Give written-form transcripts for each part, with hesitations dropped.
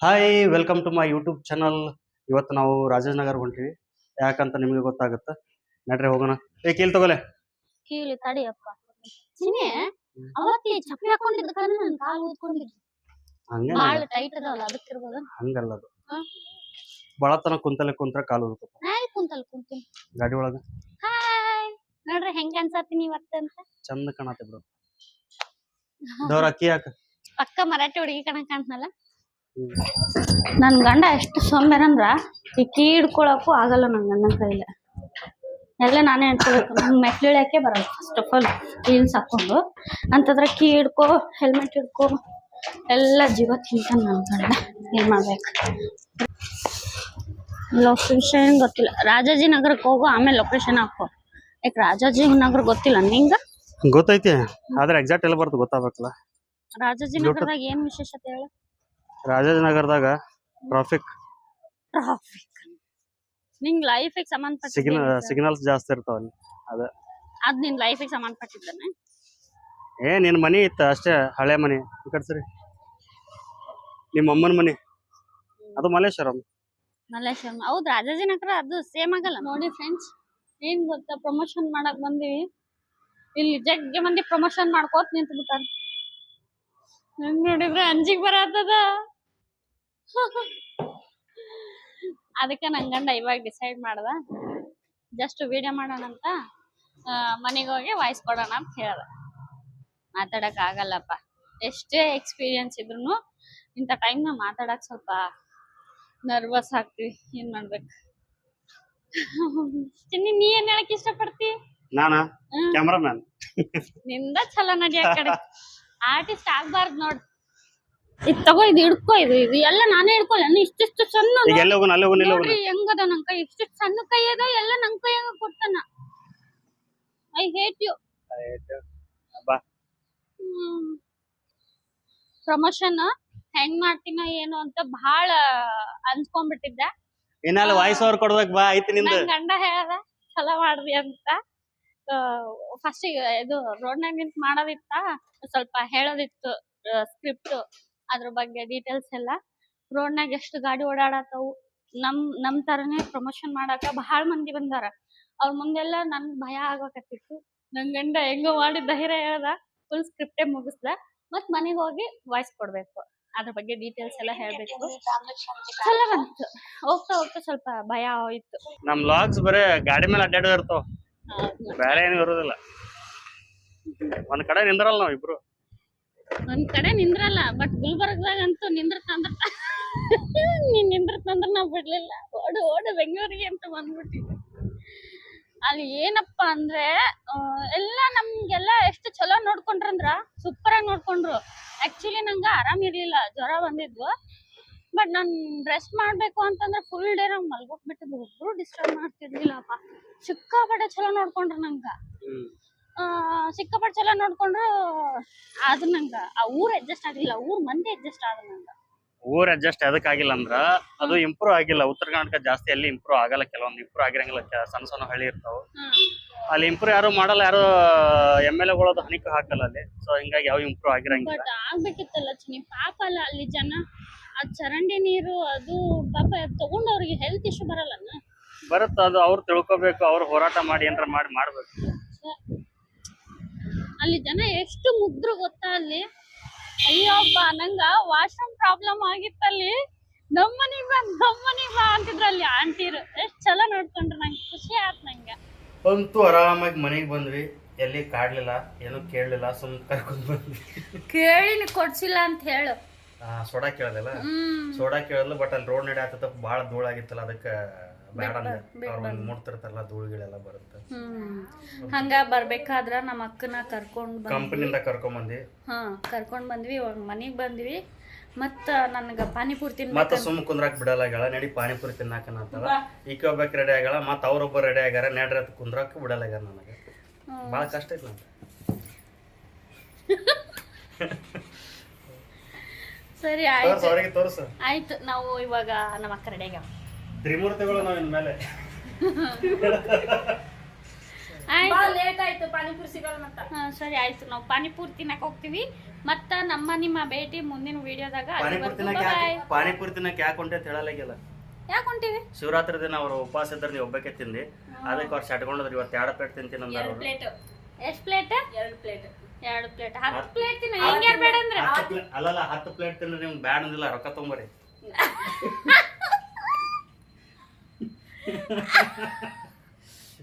Hi welcome to my YouTube channel. ಇವತ್ತು ನಾವು ರಾಜಾಜನಗರ್ ಹೊಂಟಿವಿ. ಯಾಕಂತ ನಿಮಗೆ ಗೊತ್ತಾಗುತ್ತೆ, ನಡ್ರಿ ಹೋಗೋಣ. ಕೇಳಿ ತಗೋಲೆ. ಕೀಳಿ ತಡಿಯಪ್ಪ. ಚಿನ್ನೆ ಅವತ್ತಿ ಚಪ್ಪಲಿ ಹಾಕೊಂಡಿದ್ದ ಕಾರಣ ನನ್ನ ಕಾಲು ಊದ್ಕೊಂಡಿದ್ದು. ಹಂಗೆ ಬಾಳ ಟೈಟ್ ಅದಾವಲ್ಲ ಅದಕ್ಕಿರ್ಬೋದು. ಹಂಗಲ್ಲ ಅದು, ಬಳತನ ಕುಂತ್ರೆ ಕಾಲು ಉಳ್ಕೊತ ನಾಯಿ ಕುಂತೀನಿ ಗಾಡಿ ಒಳಗ. ಹಾಯ್ ನೋಡ್ರಿ ಹೆಂಗ ಅನ್ಸತ್ತೀನಿ ಇವತ್ತಂತ. ಚಂದ ಕಾಣತ್ತೆ ಬಿಡು. ದವ್ರ ಅಕ್ಕಿ ಹಾಕ. ಪಕ್ಕ ಮರಾಠಿ ಹುಡುಗಿ ಕಣಕ್ ಕಾಣ್ತನಲ್ಲ. ನನ್ ಗಂಡ ಎಷ್ಟು ಸೊಂಬೇರಂದ್ರ ಈ ಕೀ ಹಿಡ್ಕೊಳಕ್ಕೂ ಆಗಲ್ಲ ನನ್ ಗಂಡನ ಕೈಲಿ. ಎಲ್ಲ ನಾನೇ ಹಿಡ್ಕೊಬೇಕು. ನಂಗೆ ಮೆಟ್ಲು ಇಳಿಯಕ್ಕೆ ಬರಲ್ಲ. ಫಸ್ಟ್ ಆಫ್ ಆಲ್ ಹೀಲ್ಸ್ ಹಾಕೊಂಡು ಅಂತಂದ್ರೆ ಕೀ ಹಿಡ್ಕೊ, ಹೆಲ್ಮೆಟ್ ಹಿಡ್ಕೊ, ಎಲ್ಲ ಜೀವ ತಿಂತಾನೆ ನನ್ ಗಂಡ. ಏನ್ ಮಾಡ್ಬೇಕು? ಲೊಕೇಶನ್ ಗೊತ್ತಿಲ್ಲ. ರಾಜಾಜಿನಗರಕ್ಕೆ ಹೋಗು, ಆಮೇಲೆ ಲೊಕೇಶನ್ ಹಾಕೋ. ಯಾಕೆ ರಾಜಾಜಿನಗರ ಗೊತ್ತಿಲ್ಲ ನಿಂಗ? ಗೊತ್ತೈತಿ, ಆದ್ರೆ ಎಕ್ಸಾಕ್ಟ್ ಎಲ್ಲ ಬರ್ತದೆ ಗೊತ್ತಾಗಬೇಕಲ್ಲ. ರಾಜಾಜಿನಗರದಾಗ ಏನ್ ವಿಶೇಷತೆ ಹೇಳು? ರಾಜಾಜನಗರದಾಗ ಟ್ರಾಫಿಕ್ ನಿಂಗ್ ಲೈಫಿಗೆ ಸಂಬಂಧಪಟ್ಟ ಸಿಗ್ನಲ್ಸ್ ಜಾಸ್ತಿ ಇರ್ತಾವ ಅಲ್ಲಿ. ಅದ್ ನಿನ್ ಲೈಫಿಗೆ ಸಂಬಂಧಪಟ್ಟಿದ್ದಾನೆ. ನಿನ್ ಮನಿ ಇತ್ತ ಅಷ್ಟೇ, ಹಳೆ ಮನಿ. ಈ ಕಡೆ ಸರಿ, ನಿಮ್ಮ ಅಮ್ಮನ ಮನಿ ಅದು ಮಲ್ಲೇಶ್ವರಂ. ಹೌದು, ರಾಜಾಜಿನಗರ ಅದು ಸೇಮ್ ಆಗಲ್ಲ. ನೋಡಿ ಫ್ರೆಂಡ್ಸ್, ಏನ್ ಗೊತ್ತಾ, ಪ್ರಮೋಷನ್ ಮಾಡಕ್ ಬಂದಿವಿ. ಇಲ್ಲಿ ಜಗ್ಗೆ ಮಂದಿ ಪ್ರಮೋಷನ್ ಮಾಡ್ಕೋತ ನಿಂತು ಬಿಟ್ಟಾರ. ನಂಗ್ ನೋಡಿದ್ರೆ ಅಂಜಿಗ್ ಬರತ್ತದ. ಅದಕ್ಕೆ ನನ್ ಗಂಡ ಇವಾಗ ಡಿಸೈಡ್ ಮಾಡ್ದ, ಜಸ್ಟ್ ವಿಡಿಯೋ ಮಾಡೋಣ ಅಂತ. ಮನೆಗೆ ಹೋಗಿ ವಾಯ್ಸ್ ಕೊಡೋಣ ಅಂತ ಹೇಳ್ದ. ಮಾತಾಡಕ್ ಆಗಲ್ಲಪ್ಪ, ಎಷ್ಟೇ ಎಕ್ಸ್ಪೀರಿಯನ್ಸ್ ಇದ್ರು ಇಂಥ ಟೈಮ್ನ ಮಾತಾಡಕ್ ಸ್ವಲ್ಪ ನರ್ವಸ್ ಆಗ್ತೀವಿ. ಏನ್ ಮಾಡ್ಬೇಕು? ಚಿನ್ನಿ, ನೀ ಏನ್ ಹೇಳಕ್ ಇಷ್ಟಪಡ್ತಿ? ನಾನಾ ಕ್ಯಾಮ್ರಾಮನ್. ನಿಂದ ಚಲೋ ನಡಿಯ ಕಡೆ ಆರ್ಟಿಸ್ಟ್ ಆಗ್ಬಾರ್ದು ನೋಡ್. ಇದು ತಗೋ, ಇದು ಹಿಡ್ಕೋ, ಇದು ಎಲ್ಲ ನಾನೇ ಹಿಡ್ಕೊಲ್ಲ. ಇಷ್ಟಿಷ್ಟು ಸಣ್ಣ ನೋಡ್ರಿ ಹೆಂಗದ ನನ್ ಕೈ. ಇಷ್ಟಿಷ್ಟು ಸಣ್ಣ ಕೈ ಅದ, ಎಲ್ಲ ನನ್ ಕೈಯಾಗ ಕೊಡ್ತಾನ. I hate you. ಪ್ರಮೋಷನ್ ಹೆಂಗ್ ಮಾಡ್ತೀನ ಏನು ಅಂತ ಬಹಳ ಅನ್ಸ್ಕೊಂಡ್ಬಿಟ್ಟಿದ್ದೆ. ಇನ್ನ ವಾಯ್ಸ್ ಓವರ್ ಕೊಡ್ಬೇಕು ಬಾ, ಐತಿ ನಿಂದ. ನನ್ ಗಂಡ ಹೇಳ್ದ ಚಲೋ ಮಾಡ್ರಿ ಅಂತ. ಫಸ್ಟ್ ಇದು ರೋಡ್ನಾಗ ನಿಂತ್ ಮಾಡೋದಿತ್ತ, ಸ್ವಲ್ಪ ಹೇಳೋದಿತ್ತು ಸ್ಕ್ರಿಪ್ಟ್, ಅದ್ರ ಬಗ್ಗೆ ಡೀಟೇಲ್ಸ್ ಎಲ್ಲ. ರೋಡ್ನಾಗ ಎಷ್ಟು ಗಾಡಿ ಓಡಾಡತ್ತವು, ನಮ್ ತರನೇ ಪ್ರಮೋಷನ್ ಮಾಡಾಕ ಬಹಳ ಮಂದಿ ಬಂದಾರ. ಅವ್ರ ಮುಂದೆಲ್ಲ ನನ್ ಭಯ ಆಗ್ಬೇಕತ್ತಿತ್ತು. ನನ್ ಗಂಡ ಹೆಂಗೋ ಮಾಡಿ ಧೈರ್ಯ ಹೇಳ್ದ, ಫುಲ್ ಸ್ಕ್ರಿಪ್ಟೇ ಮುಗಿಸ್ದ. ಮತ್ ಮನೆಗೆ ಹೋಗಿ ವಾಯ್ಸ್ ಕೊಡ್ಬೇಕು, ಅದ್ರ ಬಗ್ಗೆ ಡೀಟೇಲ್ಸ್ ಎಲ್ಲ ಹೇಳ್ಬೇಕು. ಚಲೋ ಬಂತು. ಹೋಗ್ತಾ ಹೋಗ್ತಾ ಸ್ವಲ್ಪ ಭಯ ಹೋಯ್ತು. ನಮ್ ಲಾಗ್ಸ್ ಬರೇ ಗಾಡಿ ಮೇಲೆ ಅಡ್ಡಾಡೋ ಇರ್ತಾವ, ಬೇರೆ ಏನು ಇರೋದಿಲ್ಲ. ಒಂದ್ ಕಡೆ ನಿಂದ್ರಲ್ಲ ನಾವ್ ಇಬ್ರು. ಒಂದ್ ಕಡೆ ನಿಂದ್ರಲ್ಲ, ಬಟ್ ಗುಲ್ಬರ್ಗದಾಗ ಅಂತೂ ನಿಂದ್ರತಂದ್ರ ನೀನ್ ನಿಂದ್ರತಂದ್ರ ನಾವ್ ಬಿಡ್ಲಿಲ್ಲ. ಓಡು ಬೆಂಗಳೂರಿಗೆ ಅಂತ ಬಂದ್ಬಿಟ್ಟಿದ್ವಿ. ಅಲ್ಲಿ ಏನಪ್ಪಾ ಅಂದ್ರೆ ಎಲ್ಲಾ ನಮ್ಗೆಲ್ಲ ಎಷ್ಟು ಚಲೋ ನೋಡ್ಕೊಂಡ್ರಂದ್ರ, ಸೂಪರ್ ಆಗಿ ನೋಡ್ಕೊಂಡ್ರು. ಆಕ್ಚುಲಿ ನಂಗ ಆರಾಮ್ ಇರ್ಲಿಲ್ಲ, ಜ್ವರ ಬಂದಿದ್ವು. ಬಟ್ ನಾನ್ ರೆಸ್ಟ್ ಮಾಡ್ಬೇಕು ಅಂತಂದ್ರೆ ಫುಲ್ ಡೇ ನಂಗೆ ಮಲ್ಗೋಕ್ ಬಿಟ್ಟಿದ್ದು. ಒಬ್ರು ಡಿಸ್ಟರ್ಬ್ ಮಾಡ್ತಿರ್ಲಿಲ್ಲಪ್ಪ. ಸಿಕ್ಕಾಪಟ್ಟೆ ಚಲೋ ನೋಡ್ಕೊಂಡ್ರು ನಂಗ. ಸಿಕ್ಕಾಪಟ್ಟೆ ಚಲೋ ನೋಡ್ಕೊಂಡ್ರು. ಆದ್ರೂ ನಂಗ ಆ ಊರ್ ಅಡ್ಜಸ್ಟ್ ಆಗಿಲ್ಲ, ಊರ್ ಮಂದಿ ಅಡ್ಜಸ್ಟ್ ಆದ ನಂಗ. ಊರ್ ಅಡ್ಜಸ್ಟ್ ಅದಕ್ ಆಗಿಲ್ಲ ಅಂದ್ರ ಅದು ಇಂಪ್ರೂವ್ ಆಗಿಲ್ಲ. ಉತ್ತರ ಕರ್ನಾಟಕ ಜಾಸ್ತಿ ಅಲ್ಲಿ ಇಂಪ್ರೂವ್ ಆಗಲ್ಲ, ಕೆಲವೊಂದು ಇಂಪ್ರೂವ್ ಆಗಿರಂಗಿಲ್ಲ. ಸಣ್ಣ ಹಳ್ಳಿ ಇರ್ತಾವ, ಅಲ್ಲಿ ಇಂಪ್ರೂವ್ ಯಾರು ಮಾಡಲ್ಲ. ಯಾರು MLA ಹಣಿಕೆ ಹಾಕಲ್ಲ ಅಲ್ಲಿ. ಸೊ ಹಿಂಗಾಗಿ ಯಾವ ಇಂಪ್ರೂವ್ ಆಗಿರಂಗಿಲ್ಲ. ಬಟ್ ಆಗ್ಬೇಕಿತ್ತಲ್ಲ ಚಿನ್ನಿ, ಪಾಪ ಅಲ್ಲ ಅಲ್ಲಿ ಜನ. ಅದ್ ಚರಂಡಿ ನೀರು ಅದು ಪಾಪ ತಗೊಂಡ್ ಅವ್ರಿಗೆ ಹೆಲ್ತ್ ಇಶ್ಯೂ ಬರಲ್ಲ ಬರುತ್ತ. ಅದು ಅವ್ರು ತಿಳ್ಕೊಬೇಕು, ಅವ್ರು ಹೋರಾಟ ಮಾಡಿ ಏನಾರ ಮಾಡ್ಬೇಕು. ಅಲ್ಲಿ ಜನ ಎಷ್ಟು ಮುಗ್ದ್ರು ಗೊತ್ತಾ ಅಲ್ಲಿ. ಅಯ್ಯೋಬ್ಬ, ನಂಗ ವಾಶ್ರೂಮ್ ಪ್ರಾಬ್ಲಮ್ ಆಗಿತ್ತಲ್ಲಿ. ನಮ್ಮನಿಗ್ ಬಾ ಅಂತಿದ್ರು ಅಲ್ಲಿ ಆಂಟಿರು. ಎಷ್ಟ್ ಚಲೋ ನೋಡ್ಕೊಂಡ್ರು, ನಂಗೆ ಖುಷಿ ಆಯ್ತು. ನಂಗೆ ಅಂತೂ ಆರಾಮಾಗಿ ಮನೆಗೆ ಬಂದ್ವಿ. ಎಲ್ಲಿ ಕಾಡ್ಲಿಲ್ಲ, ಏನು ಕೇಳಲಿಲ್ಲ, ಸುಮ್ ಕರ್ಕೊಂಡ್ ಬಂದ್ವಿ. ಕೇಳಿನ ಕೊಡ್ಸಿಲ್ಲ ಅಂತ ಹೇಳು. ಸೋಡಾ ಕೇಳದಿಲ್ಲ, ಸೋಡಾ ಕೇಳಲ್ಲ. ಬಟ್ ಅಲ್ಲಿ ರೋಡ್ ನಡೆ ಆತ ಬಾಳ ಧೂಳಾಗಿತ್ತಲ್ಲ, ಅದಕ್ಕೆ ಬೇಡ ಅವ್ರು ಮೂಡ್ತಿರ್ತಾರಲ್ಲ, ಧೂಳುಗಳೆಲ್ಲ ಬರುತ್ತೆ. ಹಂಗ ಬರ್ಬೇಕಾದ್ರ ನಮ್ಮ ಅಕ್ಕನ ಕಂಪನಿಯಿಂದ ಕರ್ಕೊಂಡ್ ಬಂದ್ವಿ. ಇವಾಗ ಮನಿಗ್ ಬಂದ್ವಿ. ಮತ್ತ ನನ್ಗ ಪಾನಿಪುರಿ ತಿನ್ನ ಮತ್ತ ಸುಮ್ ಕುಂದ್ರಾಕ್ ಬಿಡಲ್ಲ ಆಗ್ಯಾಳ. ನಡಿ ಪಾನಿಪುರಿ ತಿನ್ನಾಕನ ಅಂತಲ್ಲ. ಈಕೆ ಒಬ್ಬಾಕಿ ರೆಡಿ ಆಗ್ಯಾಳ, ಮತ್ತ ಅವ್ರೊಬ್ಬ ರೆಡಿ ಆಗ್ಯಾರ. ನಡ್ರಿ ಅಂತ ಕುಂದ್ರಾಕ್ ಬಿಡಲ್ಲ ಆಗ್ಯಾರ. ನನಗೆ ಬಾಳ ಕಷ್ಟ ಐತಿ ನಂಗೆ. ಸರಿ ಆಯ್ತು. ನಾವು ಇವಾಗ ನಮ್ಮ ಅಕ್ಕ ರೆಡಿ ಆಗ್ಯಾವ. ತ್ರಿಮೂರ್ತಿಗಳು ನಾವ್ ಇನ್ಮೇಲೆ. ಲೇಟ್ ಆಯ್ತು, ಪಾನಿಪುರಿ ಸಿಗಲ್ಲ ಮತ್ತ. ಸರಿ ಆಯ್ತು, ನಾವು ಪಾನಿಪುರಿ ತಿನ್ನಕ್ ಹೋಗ್ತೀವಿ. ಮತ್ತ ನಮ್ಮ ನಿಮ್ಮ ಭೇಟಿ ಮುಂದಿನ ವಿಡಿಯೋದಾಗ. ಪಾನಿಪುರಿ ತಿನ್ನಕ್ ಯಾಕೆ ಹೊಂಟೆ ಅಂತ ಹೇಳಲಾಗಿಲ್ಲ. ಯಾಕೆ ಹೊಂಟಿವಿ? ಶಿವರಾತ್ರಿ ದಿನ ಅವ್ರು ಉಪವಾಸ ಇದ್ರೆ ನೀವು ಒಬ್ಬಕ್ಕೆ ತಿಂದಿ, ಅದಕ್ಕೆ ಅವ್ರು ಶಟ್ಕೊಂಡ್ರಿ ಇವತ್ತು 2 ಪ್ಲೇಟ್ ತಿಂತೀನಿ ಅಂದಾರ. ಎಷ್ಟು ಪ್ಲೇಟ್? 2 ಪ್ಲೇಟ್. 10 ಪ್ಲೇಟ್ ತಿನ್ನ. ಹಿಂಗೆ ಬೇಡ ಅಂದ್ರೆ ಅಲ್ಲಲ್ಲ 10 ಪ್ಲೇಟ್ ತಿಂದ್ರೆ ನಿಮ್ಗೆ ಬ್ಯಾಡ್ ಅಂದಿಲ್ಲ, ರೊಕ್ಕ ತೊಂಬರಿ.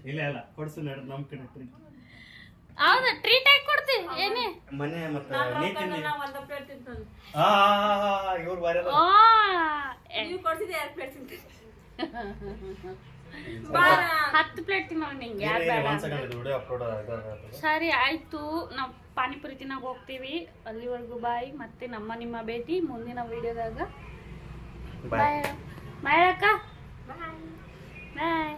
ಇಲ್ಲ ಕೊಡ್ಸು ನಮ್ ಕಡೆ ಹೌದಾ? ಟ್ರೀಟ್ ಆಗಿ ಕೊಡ್ತಿ ಏನೇ ಮನೆ ಮತ್ತೆ ನೀ ತಿನ್ನಿ. ಇವ್ರು ಬಾರಿ ಅದ. ನೀವು ಕೊಡ್ಸಿದ್ರೆ 2 ಪ್ಲೇಟ್ ತಿಂತೀನಿ. 10 ಪ್ಲೇಟ್ ತಿನ್ನೋ ನಿಂಗೆ ಯಾರು ಬೇಡ. ಸರಿ ಆಯ್ತು, ನಾವು ಪಾನಿಪುರಿ ತಿನ್ನಾಗ ಹೋಗ್ತೀವಿ. ಅಲ್ಲಿವರೆಗೂ ಬಾಯ್. ಮತ್ತೆ ನಮ್ಮ ನಿಮ್ಮ ಭೇಟಿ ಮುಂದಿನ ವಿಡಿಯೋದಾಗ. ಬಾಯ್ ಬಾಯ್ ಅಕ್ಕ. ಬಾಯ್.